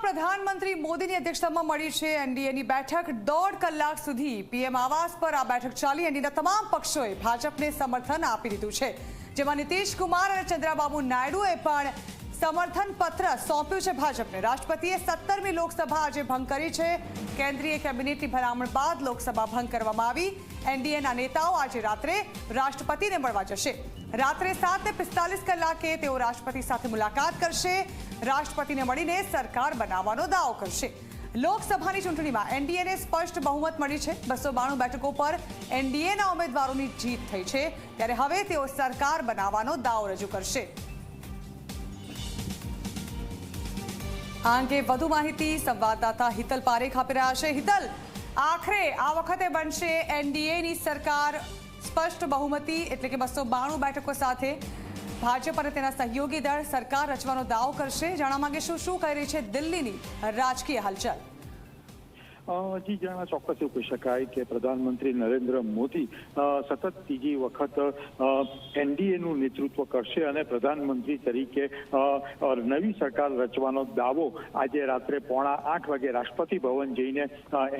પ્રધાનમંત્રી મોદીની અધ્યક્ષતામાં મળી છે એનડીએની બેઠક 1.5 કલાક સુધી પીએમ આવાસ પર આ બેઠક ચાલી। એનડીએના તમામ પક્ષોએ ભાજપને સમર્થન આપી દીધું છે, જેમાં નીતિશ કુમાર અને ચંદ્રબાબુ નાયડુએ પણ સમર્થન પત્ર સોંપ્યું છે ભાજપને। રાષ્ટ્રપતિએ 17મી લોકસભા આજે ભંગ કરી છે। કેન્દ્રીય કેબિનેટની ભલામણ બાદ લોકસભા ભંગ કરવામાં આવી। એનડીએના નેતાઓ આજે રાત્રે રાષ્ટ્રપતિને મળવા જશે। રાત્રે 7:45 કલાકે તેઓ રાષ્ટ્રપતિ સાથે મુલાકાત કરશે। રાષ્ટ્રપતિને મળીને સરકાર બનાવવાનો દાવો કરશે। લોકસભાની ચૂંટણીમાં એનડીએને સ્પષ્ટ બહુમત મળી છે। 292 બેઠકો પર એનડીએના ઉમેદવારોની જીત થઈ છે, ત્યારે હવે તેઓ સરકાર બનાવવાનો દાવો રજૂ કરશે। આ અંગે વધુ માહિતી સંવાદદાતા હિતલ પારેખ આપી રહ્યા છે। હિતલ, આખરે આ વખતે બનશે એનડીએની સરકાર સ્પષ્ટ બહુમતી એટલે કે 292 બેઠકો સાથે ભાજપ અને તેના સહયોગી દળ સરકાર રચવાનો દાવો કરશે। જાણવા માંગે શું કહી રહી છે દિલ્હીની રાજકીય હલચલ? જી જાણવા ચોક્કસ એવું કહી શકાય કે પ્રધાનમંત્રી નરેન્દ્ર મોદી સતત ત્રીજી વખત એનડીએનું નેતૃત્વ કરશે અને પ્રધાનમંત્રી તરીકે નવી સરકાર રચવાનો દાવો આજે રાત્રે 7:45 વાગે રાષ્ટ્રપતિ ભવન જઈને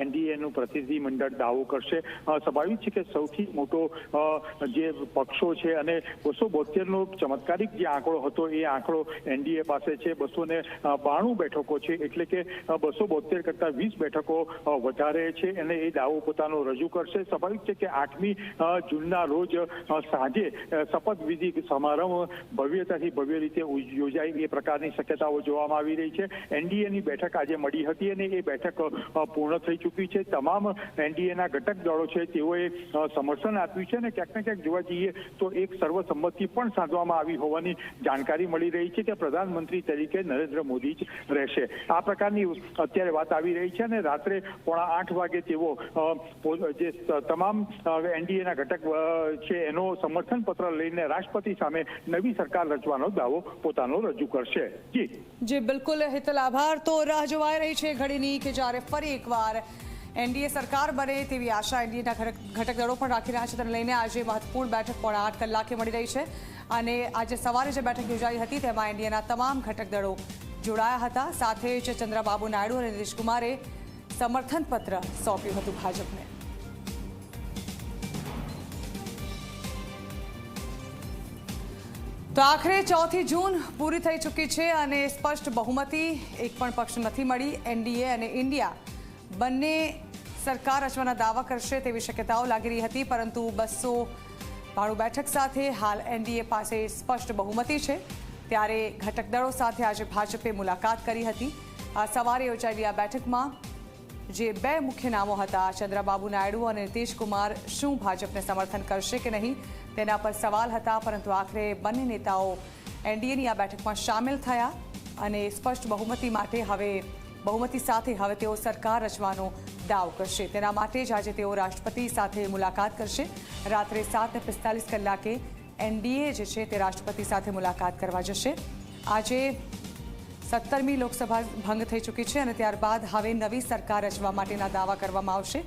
એનડીએનું પ્રતિનિધિ મંડળ દાવો કરશે। સ્વાભાવિક છે કે સૌથી મોટો જે પક્ષો છે અને 272નો ચમત્કારિક જે આંકડો હતો એ આંકડો એનડીએ પાસે છે। 292 બેઠકો છે, એટલે કે 272 કરતાં 20 બેઠકો વધારે છે અને એ દાવો પોતાનો રજૂ કરશે। સ્વાભાવિક છે કે 8મી જૂનના રોજ સાંજે શપથવિધિ સમારંભ ભવ્યતાથી ભવ્ય રીતે યોજાય એ પ્રકારની શક્યતાઓ જોવામાં આવી રહી છે। એનડીએની બેઠક આજે મળી હતી અને એ બેઠક પૂર્ણ થઈ ચૂકી છે। તમામ એનડીએના ઘટક દળો છે તેઓએ સમર્થન આપ્યું છે અને ક્યાંક ને ક્યાંક જોવા જઈએ તો એક સર્વસંમતિ પણ સાધવામાં આવી હોવાની જાણકારી મળી રહી છે કે પ્રધાનમંત્રી તરીકે નરેન્દ્ર મોદી જ રહેશે। આ પ્રકારની અત્યારે વાત આવી રહી છે અને રાત્રે 7:45 વાગે તેઓ જે તમામ એનડીએના ઘટક છે એનો સમર્થન પત્ર લઈને રાષ્ટ્રપતિ સામે નવી સરકાર રચવાનો દાવો પોતાનો રજૂ કરશે। જી બિલકુલ હિતલ, આભાર। તો રાહ જોવાઈ રહી છે ઘડીની કે જ્યારે ફરી એકવાર એનડીએ સરકાર બને તેવી આશા એનડીએના ઘટક દળો પણ રાખી રહ્યા છે। તેને લઈને આજે મહત્વપૂર્ણ બેઠક 8:45 કલાકે મળી રહી છે અને આજે સવારે જે બેઠક યોજાઈ હતી તેમાં એનડીએના તમામ ઘટક દળો જોડાયા હતા। સાથે જ ચંદ્રબાબુ નાયડુ અને નીતિશ કુમારે સમર્થન પત્ર સોંપ્યું હતું ભાજપને। તો આખરે 4મી જૂન પૂરી થઈ ચૂકી છે અને સ્પષ્ટ બહુમતી એક પણ પક્ષ નથી મળી। એનડીએ અને ઇન્ડિયા બંને સરકાર રચવાના દાવા કરશે તેવી શક્યતાઓ લાગી રહી હતી, પરંતુ 292 બેઠક સાથે હાલ એનડીએ પાસે સ્પષ્ટ બહુમતી છે। ત્યારે ઘટક દળો સાથે આજે ભાજપે મુલાકાત કરી હતી। આ સવારે યોજાયેલી આ બેઠકમાં જે 2 મુખ્ય નામો હતા, ચંદ્રબાબુ નાયડુ અને નીતિશ કુમાર, શું ભાજપને સમર્થન કરશે કે નહીં તેના પર સવાલ હતા, પરંતુ આખરે બંને નેતાઓ એનડીએની આ બેઠકમાં સામેલ થયા અને સ્પષ્ટ બહુમતી સાથે હવે તેઓ સરકાર રચવાનો દાવો કરશે। તેના માટે જ આજે તેઓ રાષ્ટ્રપતિ સાથે મુલાકાત કરશે। રાત્રે 7:45 કલાકે એનડીએ જે છે તે રાષ્ટ્રપતિ સાથે મુલાકાત કરવા જશે। આજે 17મી લોકસભા ભંગ થઈ ચૂકી છે અને ત્યારબાદ હવે નવી સરકાર રચવા માટેના દાવા કરવામાં આવશે,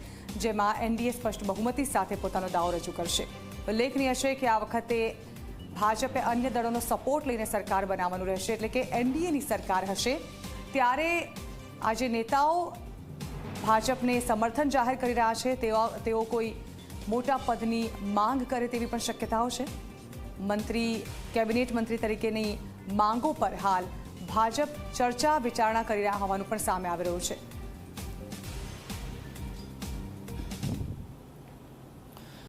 જેમાં એનડીએ સ્પષ્ટ બહુમતી સાથે પોતાનો દાવો રજૂ કરશે। ઉલ્લેખનીય છે કે આ વખતે ભાજપે અન્ય દળોનો સપોર્ટ લઈને સરકાર બનાવવાનું રહેશે, એટલે કે એનડીએની સરકાર હશે। ત્યારે આજે નેતાઓ ભાજપને સમર્થન જાહેર કરી રહ્યા છે। તેઓ કોઈ મોટા પદની માંગ કરે તેવી પણ શક્યતાઓ છે। કેબિનેટ મંત્રી તરીકેની માંગો પર હાલ ભાજપ ચર્ચા વિચારણા કરી રહ્યા હોવાનું પણ સામે આવી રહ્યું છે।